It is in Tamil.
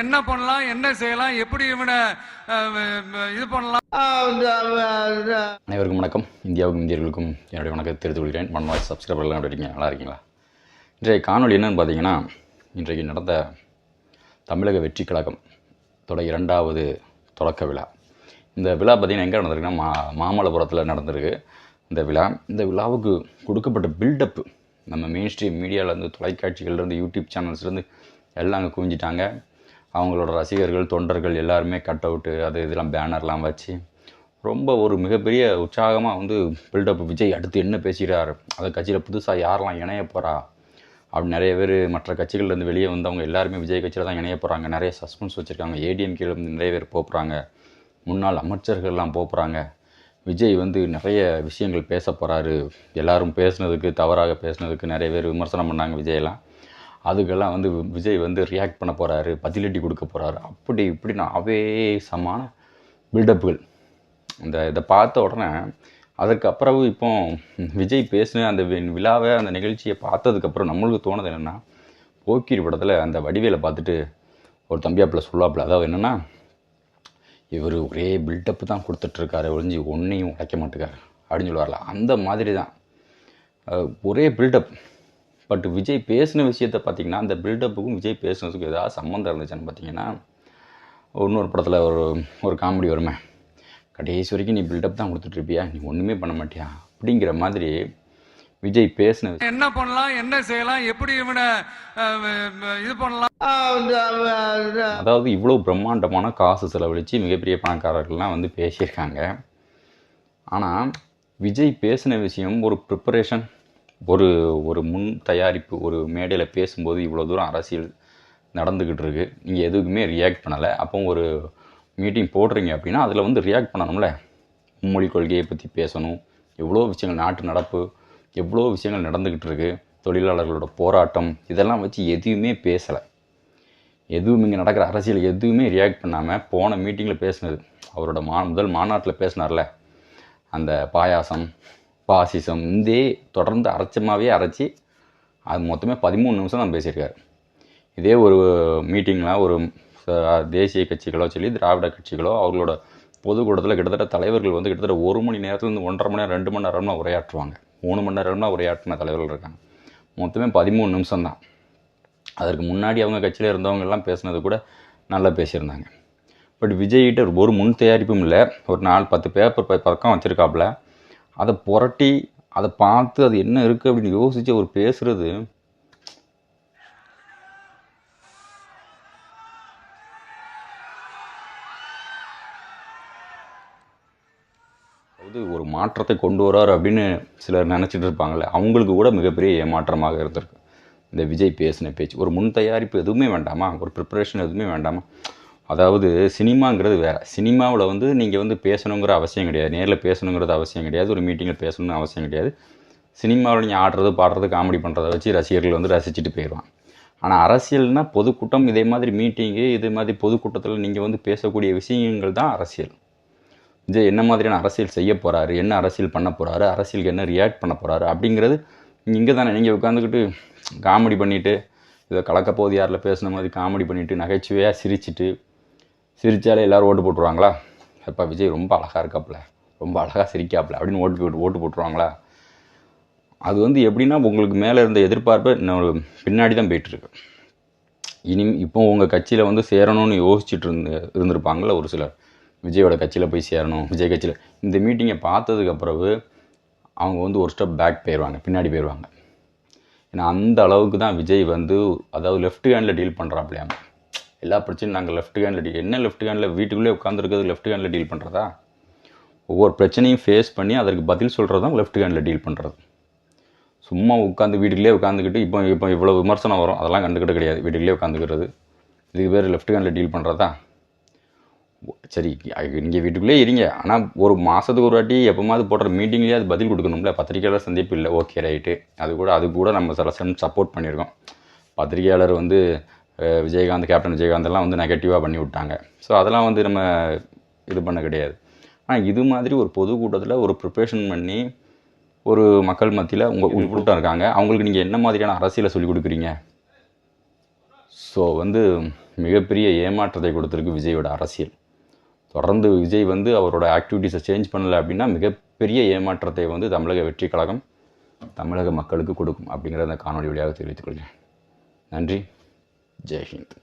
என்ன பண்ணலாம், என்ன செய்யலாம், எப்படி இவனை இது பண்ணலாம். அனைவருக்கும் வணக்கம். இந்தியாவுக்கும் இந்தியர்களுக்கும் என்னுடைய வணக்கத்தை தெரிவித்துக் கொள்கிறேன். மன்வாய்ஸ் சப்ஸ்கிரைபர்லாம் எப்படி இருக்கீங்க? நல்லா இருக்கீங்களா? இன்றைய காணொலி என்னென்னு பார்த்தீங்கன்னா, இன்றைக்கு நடந்த தமிழக வெற்றி கழகம் 2வது தொடக்க விழா. இந்த விழா பார்த்திங்கன்னா எங்கே நடந்திருக்குன்னா மாமல்லபுரத்தில் நடந்திருக்கு இந்த விழாவுக்கு கொடுக்கப்பட்ட பில்டப்பு நம்ம மெயின் ஸ்ட்ரீம் மீடியாவிலேருந்து, தொலைக்காட்சிகள்லேருந்து, யூடியூப் சேனல்ஸ்லேருந்து எல்லாம் அங்கே குவிஞ்சிட்டாங்க. அவங்களோட ரசிகர்கள், தொண்டர்கள் எல்லாருமே கட் அவுட்டு இதெல்லாம் பேனர்லாம் வச்சு ரொம்ப ஒரு மிகப்பெரிய உற்சாகமாக பில்டப். விஜய் அடுத்து என்ன பேசுகிறார், அந்த கட்சியில் புதுசாக யாரெல்லாம் இணைய போகிறா அப்படி நிறைய பேர் மற்ற கட்சிகள்லேருந்து வெளியே வந்தவங்க எல்லாருமே விஜய் கட்சியில் தான் இணைய போகிறாங்க. நிறைய சஸ்பென்ஸ் வச்சுருக்காங்க. ஏடிஎம்கேலேருந்து நிறைய பேர் போகிறாங்க, முன்னாள் அமைச்சர்கள்லாம் போகிறாங்க. விஜய் நிறைய விஷயங்கள் பேச போகிறாரு. எல்லோரும் பேசுனதுக்கு, தவறாக பேசுனதுக்கு நிறைய பேர் விமர்சனம் பண்ணாங்க விஜயெல்லாம். அதுக்கெல்லாம் விஜய் ரியாக்ட் பண்ண போகிறாரு, பதிலடி கொடுக்க போகிறாரு. அப்படி இப்படின்னு ஆவேசமான பில்டப்புகள். இதை பார்த்த உடனே அதுக்கப்புறம் இப்போ விஜய் பேசின அந்த விழாவை, அந்த நிகழ்ச்சியை பார்த்ததுக்கப்புறம் நம்மளுக்கு தோணுது என்னென்னா, போக்கிரி படத்தில் அந்த வடிவேலை பார்த்துட்டு ஒரு தம்பியாப்பில் சொல்லாப்பில், அதாவது என்னென்னா, இவர் ஒரே பில்டப்பு தான் கொடுத்துட்ருக்காரு, ஒழிஞ்சு ஒன்றையும் உழைக்க மாட்டேக்காரு அப்படின்னு சொல்லுவார்ல, அந்த மாதிரி தான் ஒரே பில்டப். பட் விஜய் பேசின விஷயத்தை பார்த்திங்கன்னா, அந்த பில்டப்புக்கும் விஜய் பேசுனதுக்கும் ஏதாவது சம்மந்தம் இருந்துச்சுன்னு பார்த்தீங்கன்னா, இன்னொரு படத்தில் ஒரு காமெடி வருமே, கடைசி வரைக்கும் நீ பில்டப் தான் கொடுத்துட்ருப்பியா, நீ ஒன்றுமே பண்ண மாட்டியா அப்படிங்கிற மாதிரி விஜய் பேசின என்ன பண்ணலாம், என்ன செய்யலாம், எப்படி இவனை இது பண்ணலாம். அதாவது இவ்வளோ பிரம்மாண்டமான காசு செலவழித்து மிகப்பெரிய பணக்காரர்கள்லாம் பேசியிருக்காங்க. ஆனால் விஜய் பேசின விஷயம் ஒரு ப்ரிப்பரேஷன், ஒரு முன் தயாரிப்பு. ஒரு மேடையில் பேசும்போது இவ்வளோ தூரம் அரசியல் நடந்துக்கிட்டு இருக்குது, நீங்கள் எதுக்குமே ரியாக்ட் பண்ணலை. அப்போ ஒரு மீட்டிங் போடுறீங்க அப்படின்னா அதில் ரியாக்ட் பண்ணணும்ல. மும்மொழி கொள்கையை பற்றி பேசணும், எவ்வளோ விஷயங்கள், நாட்டு நடப்பு, எவ்வளோ விஷயங்கள் நடந்துக்கிட்டு இருக்குது, தொழிலாளர்களோட போராட்டம், இதெல்லாம் வச்சு எதுவுமே பேசலை. எதுவும் இங்கே நடக்கிற அரசியல் எதுவுமே ரியாக்ட் பண்ணாமல் போன மீட்டிங்கில் பேசினது, அவரோட முதல் மாநாட்டில் பேசினார்ல, அந்த பாயாசம், பாசிசம் தொடர்ந்து அரைச்சி அது மொத்தமே 13 நிமிஷம் தான் பேசியிருக்காரு. இதே ஒரு மீட்டிங்கில் ஒரு தேசிய கட்சிகளோ சரி, திராவிட கட்சிகளோ அவர்களோட பொதுக்கூட்டத்தில் கிட்டத்தட்ட தலைவர்கள் கிட்டத்தட்ட 1 மணி நேரத்துலேருந்து 1.5 மணி நேரம், 2 மணி நேரம்லாம் உரையாற்றுவாங்க. 3 மணி நேரம்லாம் உரையாற்றின தலைவர்கள் இருக்காங்க. மொத்தமே 13 நிமிஷம் தான். அதற்கு முன்னாடி அவங்க கட்சியில் இருந்தவங்கெல்லாம் பேசுனது கூட நல்லா பேசியிருந்தாங்க. பட் விஜய்கிட்ட ஒரு முன் தயாரிப்பும் இல்லை. ஒரு 4-10 பேப்பர் பக்கம் வச்சுருக்காப்புல, அதை புரட்டி அதை பார்த்து அது என்ன இருக்குது அப்படின்னு யோசித்து அவர் பேசுகிறது ஒரு மாற்றத்தை கொண்டு வரார் அப்படின்னு சிலர் நினச்சிட்டு இருப்பாங்கள்ல, அவங்களுக்கு கூட மிகப்பெரிய ஏமாற்றமாக இருந்திருக்கு இந்த விஜய் பேசின பேச்சு. ஒரு முன் தயாரிப்பு எதுவுமே வேண்டாமா, ஒரு ப்ரிப்பரேஷன் எதுவுமே வேண்டாமா. அதாவது சினிமாங்கிறது வேறு. சினிமாவில் நீங்கள் பேசணுங்கிற அவசியம் கிடையாது, நேரில் பேசணுங்கிறது அவசியம் கிடையாது, ஒரு மீட்டிங்கில் பேசணுன்னு அவசியம் கிடையாது. சினிமாவில் நீங்கள் ஆடுறது, பாடுறது, காமெடி பண்ணுறதை வச்சு ரசிகர்கள் ரசிச்சுட்டு போயிடுவாங்க. ஆனால் அரசியல்னால் பொதுக்கூட்டம், இதே மாதிரி மீட்டிங்கு, இதே மாதிரி பொதுக்கூட்டத்தில் நீங்கள் பேசக்கூடிய விஷயங்கள் தான் அரசியல். விஜய் என்ன மாதிரியான அரசியல் செய்ய போகிறாரு, என்ன அரசியல் பண்ண போகிறாரு, அரசியலுக்கு என்ன ரியாக்ட் பண்ண போகிறாரு அப்படிங்கிறது இங்கே தானே. நீங்கள் உட்காந்துக்கிட்டு காமெடி பண்ணிவிட்டு, இதை கலக்கப்போது யாரில் பேசுன மாதிரி காமெடி பண்ணிவிட்டு, நகைச்சுவையாக சிரித்தாலே எல்லோரும் ஓட்டு போட்டுருவாங்களா? அப்பா விஜய் ரொம்ப அழகாக இருக்காப்புல, ரொம்ப அழகாக சிரிக்காப்புல அப்படின்னு ஓட்டு போட்டுருவாங்களா? அது எப்படின்னா, உங்களுக்கு மேலே இருந்த எதிர்பார்ப்பு இன்னும் பின்னாடி தான் போயிட்டுருக்கு. இப்போ உங்கள் கட்சியில் சேரணும்னு யோசிச்சுட்டு இருந்திருப்பாங்கள ஒரு சிலர், விஜயோட கட்சியில் போய் சேரணும், விஜய் கட்சியில். இந்த மீட்டிங்கை பார்த்ததுக்கப்புறவு அவங்க ஒரு ஸ்டெப் பேக் போயிடுவாங்க, பின்னாடி போயிடுவாங்க. ஏன்னா அந்த அளவுக்கு தான் விஜய் அதாவது லெஃப்ட் ஹேண்டில் டீல் பண்ணுறாப்லையாங்க. எல்லா பிரச்சனையும் நாங்கள் லெஃப்ட் ஹேண்டில் என்ன லெஃப்ட் ஹேண்டில் வீட்டுக்குள்ளே உட்காந்துருக்கிறது லெஃப்ட் ஹேண்டில் டீல் பண்ணுறதா? ஒவ்வொரு பிரச்சனையும் ஃபேஸ் பண்ணி அதற்கு பதில் சொல்கிறது தான் லெஃப்ட் ஹேண்டில் டீல் பண்ணுறது. சும்மா உட்காந்து வீட்டுக்குள்ளே உட்காந்துக்கிட்டு இப்போ இவ்வளோ விமர்சனம் வரும், அதெல்லாம் கண்டுக்கிட்டு கிடையாது. வீட்டுக்குள்ளே உட்காந்துக்கிறது இதுக்கு பேர் லெஃப்ட் ஹேண்டில் டீல் பண்ணுறதா? சரி, இங்கே வீட்டுக்குள்ளே இருங்க, ஆனால் ஒரு மாதத்துக்கு ஒரு வாட்டி எப்போமாவது போடுற மீட்டிங்லேயே அது பதில் கொடுக்கணும்ல. பத்திரிகையாளர் சந்திப்பு இல்லை, ஓகே ரைட்டு, அது கூட நம்ம சில சப்போர்ட் பண்ணியிருக்கோம். பத்திரிகையாளர் விஜயகாந்த், கேப்டன் விஜயகாந்தெல்லாம் நெகட்டிவாக பண்ணி விட்டாங்க. ஸோ அதெல்லாம் நம்ம இது பண்ண கிடையாது. ஆனால் இது மாதிரி ஒரு பொதுக்கூட்டத்தில் ஒரு ப்ரிப்ரேஷன் பண்ணி ஒரு மக்கள் மத்தியில் உங்கள் கூட்டம் இருக்காங்க, அவங்களுக்கு நீங்கள் என்ன மாதிரியான அரசியலை சொல்லிக் கொடுக்குறீங்க? ஸோ மிகப்பெரிய ஏமாற்றத்தை கொடுத்துருக்கு விஜயோட அரசியல். தொடர்ந்து விஜய் வந்து அவரோட ஆக்டிவிட்டீஸை சேஞ்ச் பண்ணலை அப்படின்னா மிகப்பெரிய ஏமாற்றத்தை வந்து தமிழக வெற்றி கழகம் தமிழக மக்களுக்கு கொடுக்கும் அப்படிங்கிற அந்த காணொலி வழியாக தெரிவித்துக் கொள்கிறேன். நன்றி. ஜெய்ஹிந்த்.